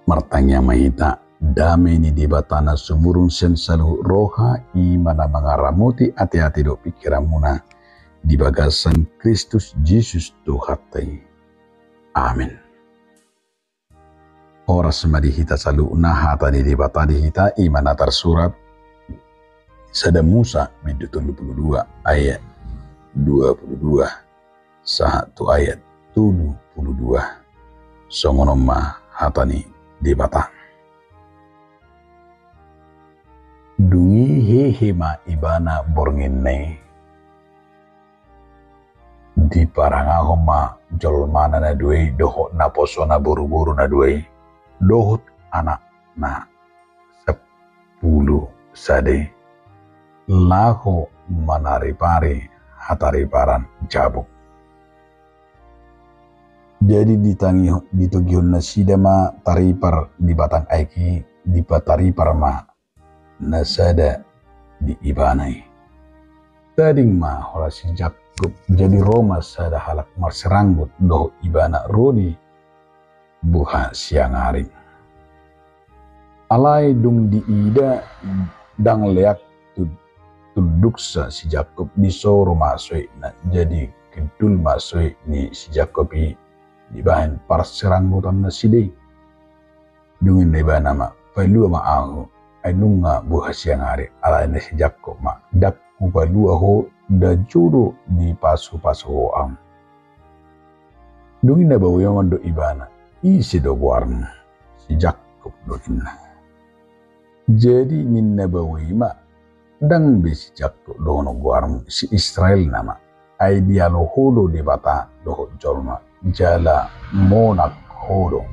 Martanya mahita damai ni di batana sumurun sen salu roha i mana mangaramuti ati-ati do pikiran muna di bagasan Kristus Yesus Tuhatai. Amin. Oras madihita salu hata di bata dihita i mana tersurat sada Musa bid 32 ayat 22 satu ayat 72 songonoma hatani di bata. Dungi hehema ibana borngenne di parangahoma jolmana na duwe doho na posona buru-buru na duwe dohot anak na 10 sade laho manaripari hatariparan jabuk. Jadi ditugihon na sidama taripar di batang aiki di pataripar ma nasada di ibanai. Tading ma hola si Jakub jadi Roma sada halak marseranggut doh ibana rodi buha siang hari. Alai dung di ida dang leak tuduksa si Jakub di soro masui na jadi kedul masui ni si Jakub di bahan parseranggutan na sidai. Dungin na iba nama palua ma ako ay nunga buha siang hari alay na si Jakub ma dakku palua ho da juro di pasu-pasu ho am. Dungin na bawa yung do iba na isi do buarn si Jakub do ina. Jadi nin na bawa ma dang be si Jakub do no buarn si Israel nama ay dialo holo di bata do jolma jala monak hodo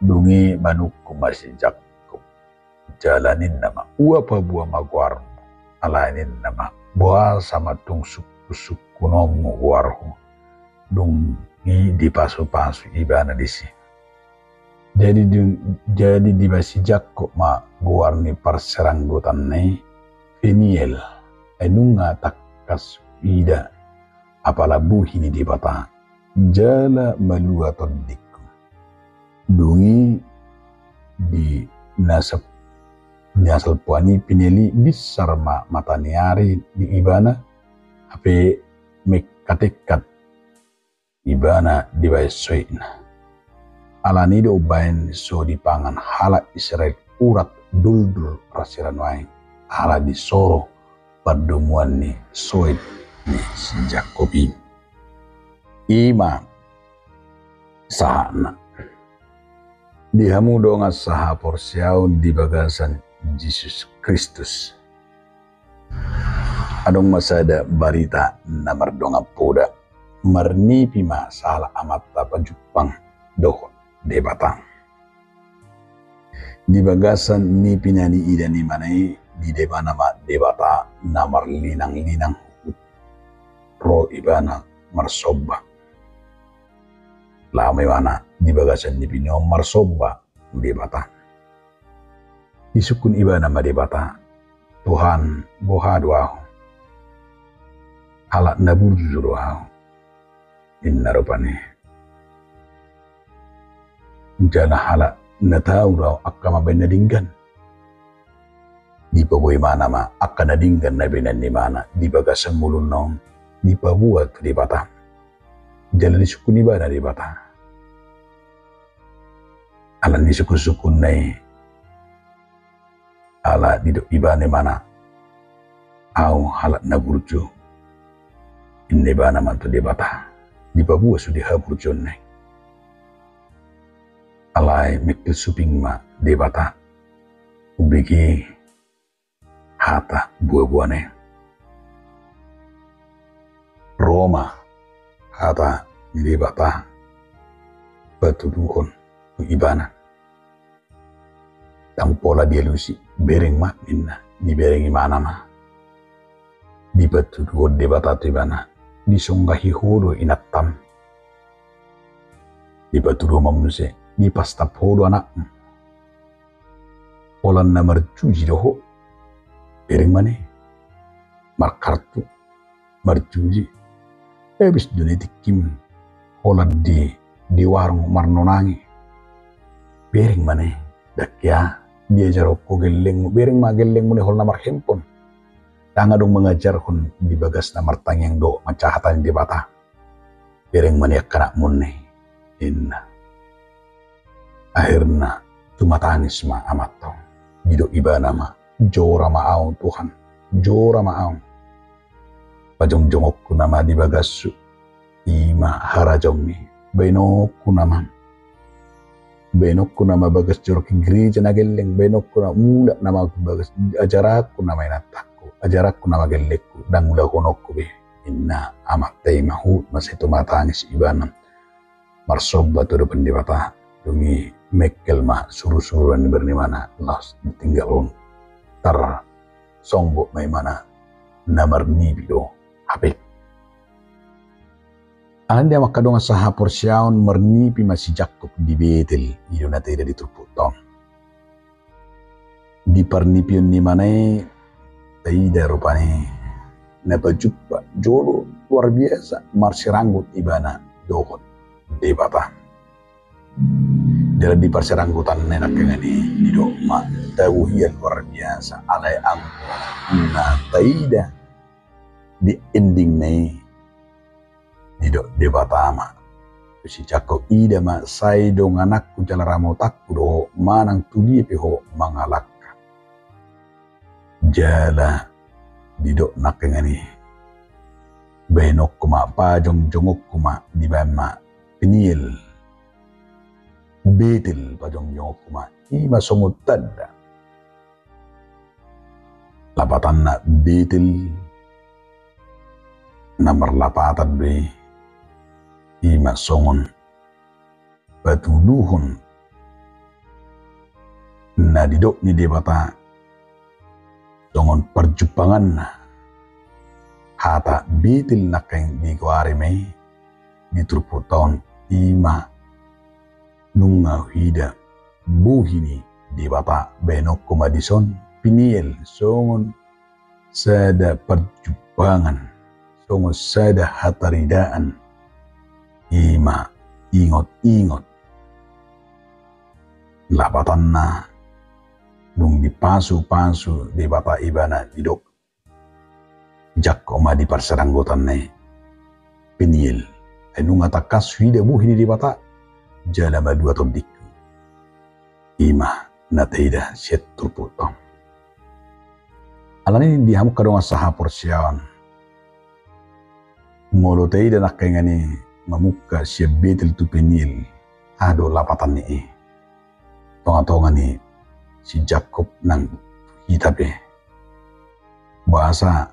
dungi manukku masih Jakub jalanin nama uapa buah maguar alainin nama buah sama tung suku nomu warhu dungi di pasu-pasu ibana disi. Jadi di basi Jakub ma guarni parseranggutan nei Peniel enunga takas ida apala buhi ni di bata jala malua todik dungi di nasal puani pineli bisar ma mataniari di ibana ape mekatekat ibana di baesoin alani do bain so di pangan hala Israel urat duldul rasiran wain hala di soro perdemuan ni soit ni si Jakub ima sahana dihamu donga saha porsiau di bagasan Yesus Kristus. Adong masada barita na mardonga poda marnipi ma salah amat tapa Jepang dohon debatang. Di bagasan ni pinani ida ni manai di debana ma debata namar linang-linang ro ibana marsobba. Lama mana di bagasan ni pinyo marsobba debata. Di sukun ibana ma debata Tuhan bohadu aku halak nabujuru aku inna rupani jana halak natau raw akka mabenadinggan di paboy mana ma akka nadinggan na binan ni mana di bagasan mulun nong di pabuat di bata jalan di sukun ibana di bata alan di sukun nai ala di ibane mana au halak na burju inne bana mantu di bata di babua sudi ha burjon nai alai mikil suping ma di bata ubigi hata buah-buahnya Roma hata di bata batu duhon ibana tang pola dia lusi bereng mak minna di bereng imana ma di batu duhon di bata tu ibana di songgahi hodo inatam di batu duhon mamuse di pastap hodo anak pola na marcuji doho bereng mane markartu marcuji habis dunia tikim hola di warung marnonangi Bering maneh dakya dia jaroko geleng bering ma geleng mune hol nomor handphone. Tanga dong mengajar kun di bagas nomor tangyang do macahatan di bata. Bering maneh kana mune inna. Akhirna tumatangis ma amato. Bido ibana ma jora maaung Tuhan. Jora maaung. Pajong-jongokku nama di bagasu. Ima harajongi. Bainokku nama. Bainokku nama bagas jorok gereja na geleng. Bainokku nama mula nama bagas. Ajarakku nama inatakku. Ajarakku nama gelekku. Dan mula konokku be. Inna amat taimahu. Masih tumatangis ibana. Marsoba tu depan di bata. Dungi mekel mah suruh-suruhan bernimana. Las ditinggalun. Tar songbok maimana. Namar nibido. Habib. Anda makadong sa porsyaon mernipi masih Jakob di Betel iyo na tidak dituputong. Di pernipion ni manay taida rupane napajuppa jolo luar biasa marsiranggut ibana dokot debata. Dala di parsiranggutan nenak ngani di doma tawuhian luar biasa alay ang na taida di ending nai didok debatama si Jakob ida ma sai dong anakku jalaramo takku do manang tudi peho mangalak jala didok nakengani benok kuma pajong jongok kuma di bama penil Betel pajong jongok kuma ima songut tanda lapatan na Betel nomor lapatan be ima songon patuluhon na didok ni debata songon perjupangan na hata Betel nakeng di kuari me ditruputon ima nunga hida buhini debata benok kumadison piniel songon sada perjupangan songon sada hataridaan ima ingot-ingot lapatan na nung dipasu-pasu di bata ibana didok Jakob ma di parsaranggotan na pinil ay nung atakas hida buhini di bata jala madua tondik ima nataida siet turputong alani dihamuk kadong asaha porsyawan molotei dan nakengani mamuka siya Betel tu penil ado lapatan ni tonga-tonga ni si Jakob nang hitabe bahasa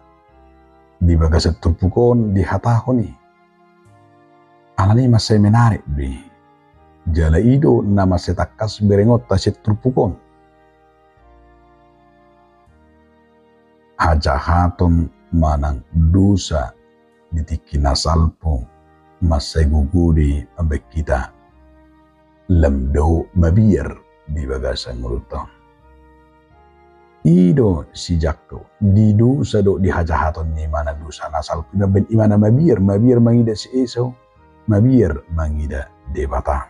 di bagasat turpukon di hatahon ni alani masay menarik be jala ido nama setakas berengot tasit turpukon hajahaton manang dosa ditiki nasalpo masay gugudi ambek kita lamdo mabiyar di bagasan nguluto ido si Jakob di dosa do di hajahaton ni mana dosa nasalpo na ben imana mabiyar mangida si Esau mabiyar mangida debata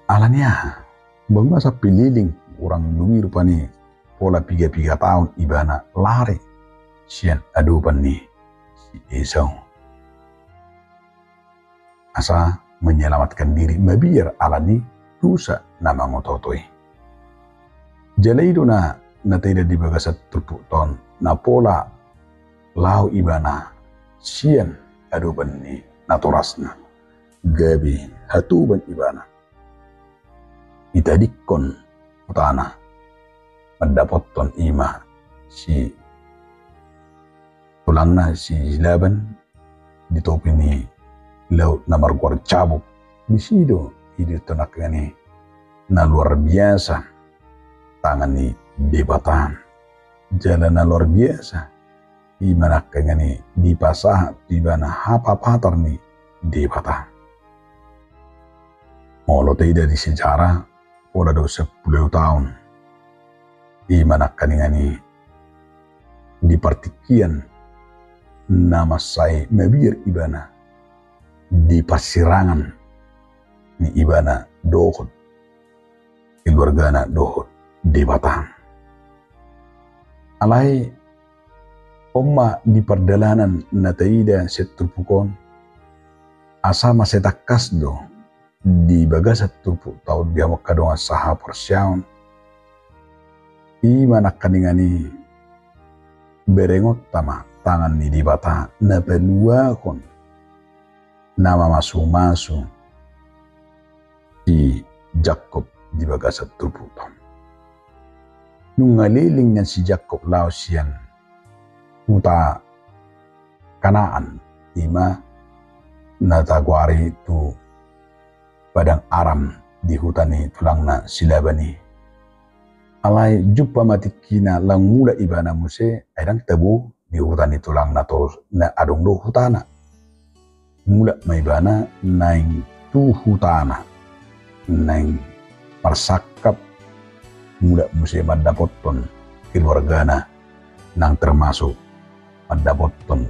alanya bang masa pililing orang lumir pani pola 3 tahun ibana lari sian adupan ni si Esau asa menyelamatkan diri mabiyar alani dosa nama ngototoi jalaido na natida di bagasat turputon na pola lau ibana sian adupan ni naturasna gabi hatuban ibana itadikon utana mendapaton ima si tulangna si Laban ditopi ni laut na marguar cabuk bisido hidup tenak ngani na luar biasa tangan ni debatan jalan na luar biasa imanak ngani di pasah di bana hapa patar ni debatan molo tidak di sejarah pola do 10 tahun imanak ngani di partikian nama saya mabir ibana di persirangan ni ibana dohod keluargana dohod debatan alai omma di perdalanan na taida setulpukon asa masetakas do di baga setulpuk tau dia makadong saha persyaun i manakkaningani berengot tama tangan ni di bata na pelua kon nama masu-masu si Jakob di baga setulpuk tau nungaliling si Jakob lao sian huta Kanaan ima natagwari tu padang Aram di hutani tulangna silabani alai jumpa matikina lang mula ibana muse aidang tebu di hutani tulangna terus na adong do hutana mula maibana naing tu hutana naing parsakap mula muse madapoton keluargana nang termasuk madapoton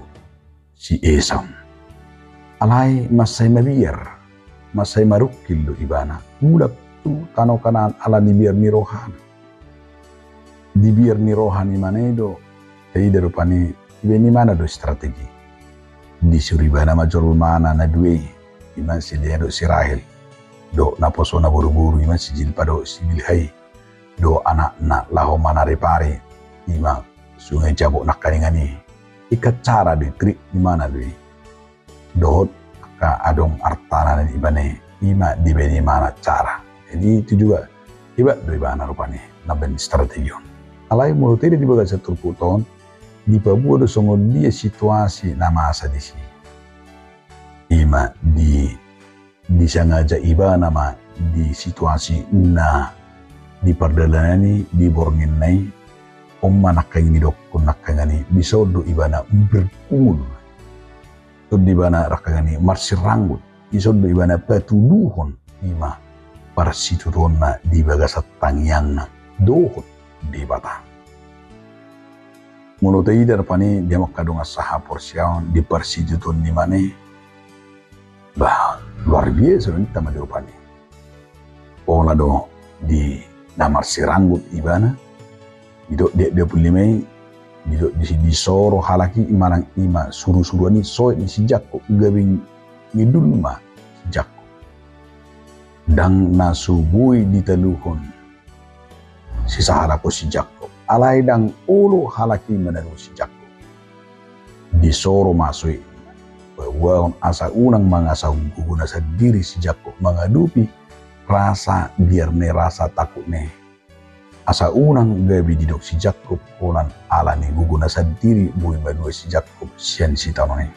si Esau alai masay mabiyar masay marukil do ibana mula tu tano kanan ala dibiyar ni rohan dibiyar ni rohan imana do ay darupani ibeni mana do strategi di suribana majorul mana na duwe iman si dia do si Rahel do naposo na buru-buru iman si Jilpa do si Bilhai do anak na laho mana repare ima sungai jabok nakaningani ikat cara di trik di mana doi dohot ka adong artana dan ibane ima di beni mana cara jadi itu juga iba doi bana rupane naben strategi alai mulut tidak dibaga satu puton di pabuo do songo dia situasi na masa di sini ima di sangaja iba nama di situasi na di perdalanani di borngin nai omma nakang ni dokun nakangani bisodo ibana berkumul to di bana rakangani marsiranggut bisodo ibana patuduhon ima parsitutonna di bagasat tangyangna dohot di bata mulut idar pani dia makadunga saha porsiaon di parsituton di mane bah luar biasa nih tama di rupani pola do di namar siranggut ibana didok dia pulimai didok di soro halaki imanang ima suru-suruani soe ni si Jakob gabing ngidul ma si Jakob dang nasubui diteluhon si sahalako si Jakob alai dang ulo halaki menalu si Jakob di soro masui bahwa asa unang mangasa guguna sa diri si Jakob mengadupi rasa biar ne rasa takut ne asa unang gabi didok si Jakob kolan ala ni guguna sa diri bui badua si Jakob sian si tanone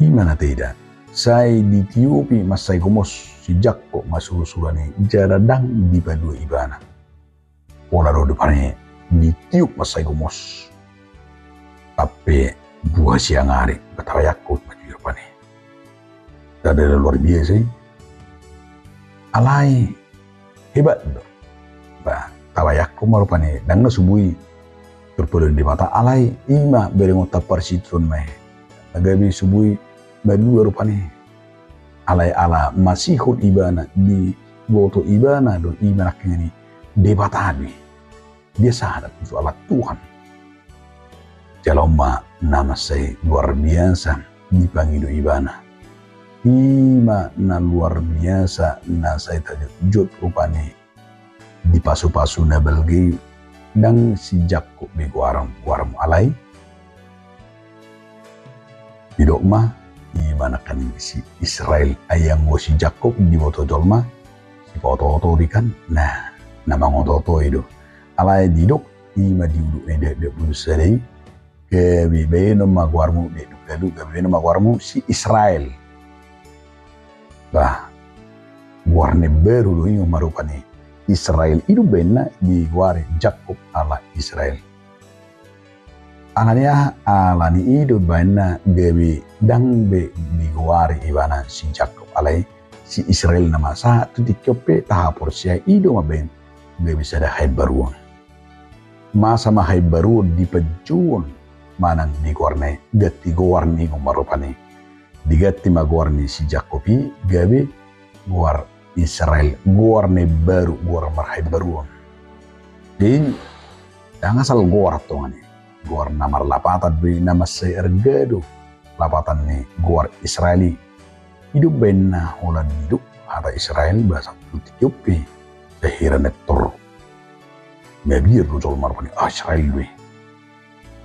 imana tidak say ditiupi masay gumos si Jakob masurusurani jaradang di badua ibana pola do depannya ditiup masay gumos tapi buah siang hari betawa Yakub baju depannya ada luar biasa alai hebat do ba tawayak ko marupani nang nasubui turpulun di mata alai ima berengot tapar sitron mai agabi subui badu rupani alai ala masihul ibana di boto ibana do ima naknya ni debatani dia sadar itu alat Tuhan jaloma nama saya luar biasa dipanggil ibana ima na luar biasa na saya tajud rupani di pasu-pasu na belgi dang si Jakob bego waram alai bidok mah di mana kan si Israel ayang go si Jakob di boto jolma si foto ikan nah nama ngoto itu alai didok ima diuduk de bulu sedai ke bibe no magwarmu de galu gabe no magwarmu si Israel bah warne baru do yung marupani Israel itu benar di guare Jakob ala Israel. Ananya alani itu benar gabi dang be di guare ibana si Jakob alai si Israel nama satu dikope tahapor sia itu maben gabi sada hai baru. Masa mahai baru di pejuan manang di guarne gati guarni ngumarupani digati maguarni si Jakobi gabi guar Israel, guar ne baru, guar marhai baru. Jadi yang asal guar tuh nih, guar namar lapatan be nama seergado lapatan nih guar Israeli. Hidup benna holan hidup ada Israel bahasa Ethiopia sehira netor. Mebir rujol marpani Israel be.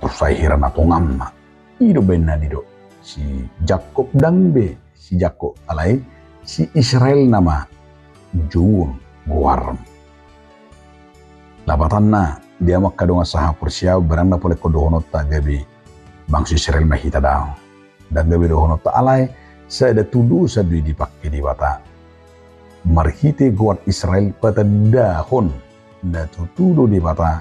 Terus sehira natongamma. Hidup benna dido si Jakob dangbe si Jakob alai si Israel nama juun guar. Labatanna dia makka donga saha Persia beranda pole kodohonota gabi bangsa Israel mahita daw. Dan gabi dohonota alai saya ada tuduh sadui dipakai di bata. Marhite guar Israel pada dahon da tutudo di bata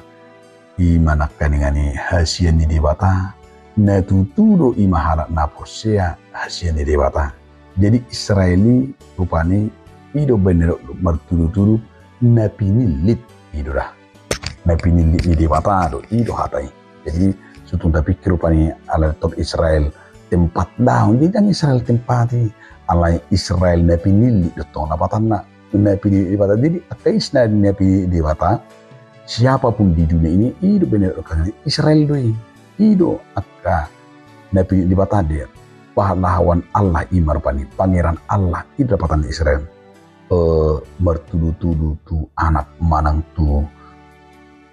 imana kaningani hasian di bata na tutudo imahala na Persia hasian di bata. Jadi Israeli rupani ido bener bertudu-tudu na pinilit ido dah. Na pinilit di bata do ido hatai. Jadi sutun tapi rupani ala top Israel tempat daun jadi Israel tempati ala Israel na pinilit do tong napatan na pinilit di bata. Jadi akais na pinilit di bata siapapun di dunia ini ido bener Israel doi ido akka na pinilit di bata dia pahlawan Allah imarpani pangeran Allah itu dapatan Israel bertudu-tudu tu anak manang tu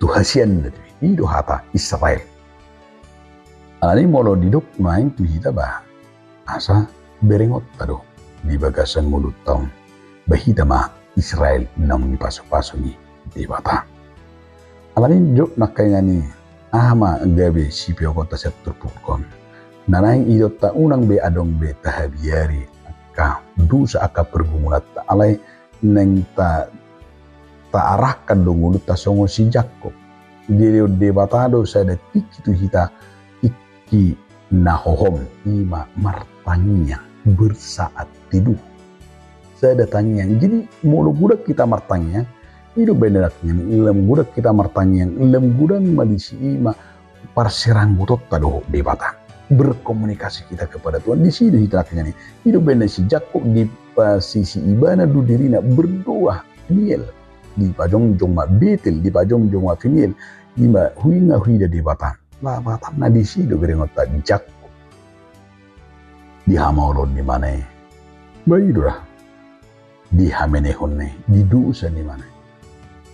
hasian itu hata Israel ani molo diduk main tu hita bah asa berengot tado di bagasan mulut tahun bahita mah Israel nang ni pasu-pasu ni di bata alani diduk nakayani ama gabe sipio kota sektor pukon nanang idot ta unang be adong be tahabiari ka dusa aka pergumunat ta alai neng ta arahkan dongulut ta songo si Jakob dia debatado sa da tiki tu hita iki nahohom ima martangiang bersaat tidur sa da tangiang jadi mulu gudak kita martangiang itu benerak ini lem gudak kita martangiang lem gudang malisi ima parserang butot ta do debata berkomunikasi kita kepada Tuhan di sini hitaknya nih hidup benar si Jakob di sisi ibana du dirina berdoa niel di pajong jongma betel di pajong jongma finiel di ma huinga huida di batan la batan na di sini gerengota Jakob di hamaulon di mana bayidura di hamenehonne di dusa di mana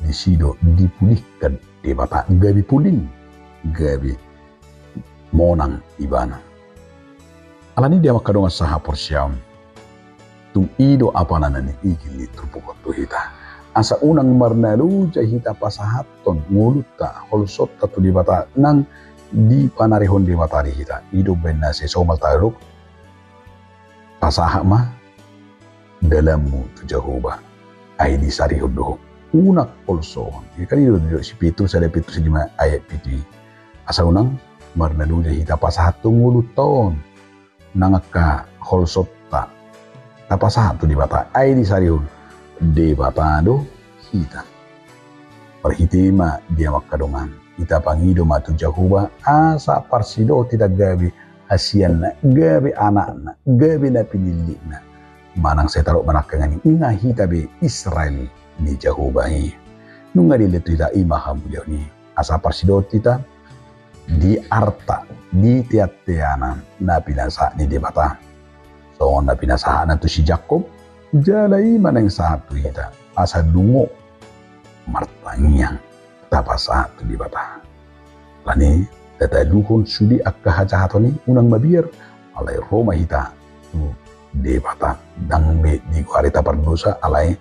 di sido dipulihkan di batan gabi pulin gabi monang ibana alani dia makadonga saha Persiam tung ido apa nanani igili trupukot tu hita asa unang marnalu jahita pasahaton nguluta holsot tatu di bata nang di panarihon di bata di hita ido benna se somal taruk pasaha mah dalammu tu jahuba ai di sarihon doh unak holson kali ido si pitu sada pitu sejima ayat pitu asa unang marnadu jahita pasahat nguluton nangaka holsota tapasatu di bata ai di sariun de bata do hita perhitima dia makadongan ita pangido matu jahuba asa parsido tidak gabi hasianna gabi anakna gabi na pinilina manang saya taruh manakangani inga hita be Israel ni jahuba hi nunga diletu ita imaham beliau ni asa parsido tita di arta di tiat-tianan na pinasa ni debata so na pinasa na tu si Jakob jalai manang satu hita asa dungo martangiang tapasa tu debata lani tata duhon sudi akka hajahatoni unang mabir alai Roma hita tu debata dang be di kuarita perdosa alai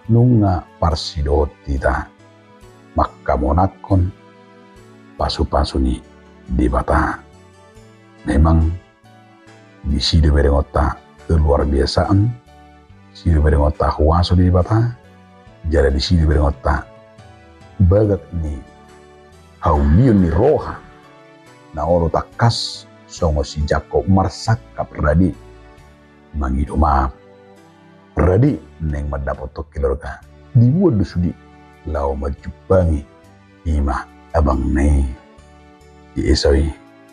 nunga parsidot hita makka monakon pasu-pasu ni di bata memang di sini berengota luar biasaan sini berengota huaso di bata jadi di sini berengota bagat ni haulion ni roha na oro takas songo si Jakob marsakap radi mangido maaf radi neng madapat to kilorga dibuat dusudi lau majubangi ima abang nei di Esawi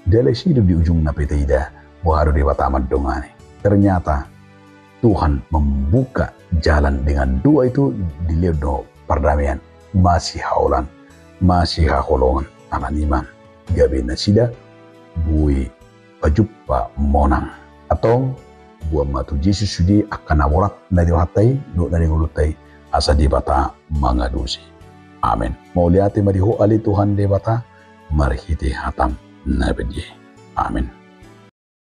dalai hidup di ujung napetida baharu dewa tamat dongane ternyata Tuhan membuka jalan dengan doa itu dilihat do perdamaian masih haulan masih haholongan alaniman gabe nasida bui pajuppa monang atau buat matu Yesus sudi akan aborat nari watai do nari ngulutai asa di bata mangadusi. Amin. Mau lihat mari ho ali Tuhan de bata marhiti hatam nabedi. Amin.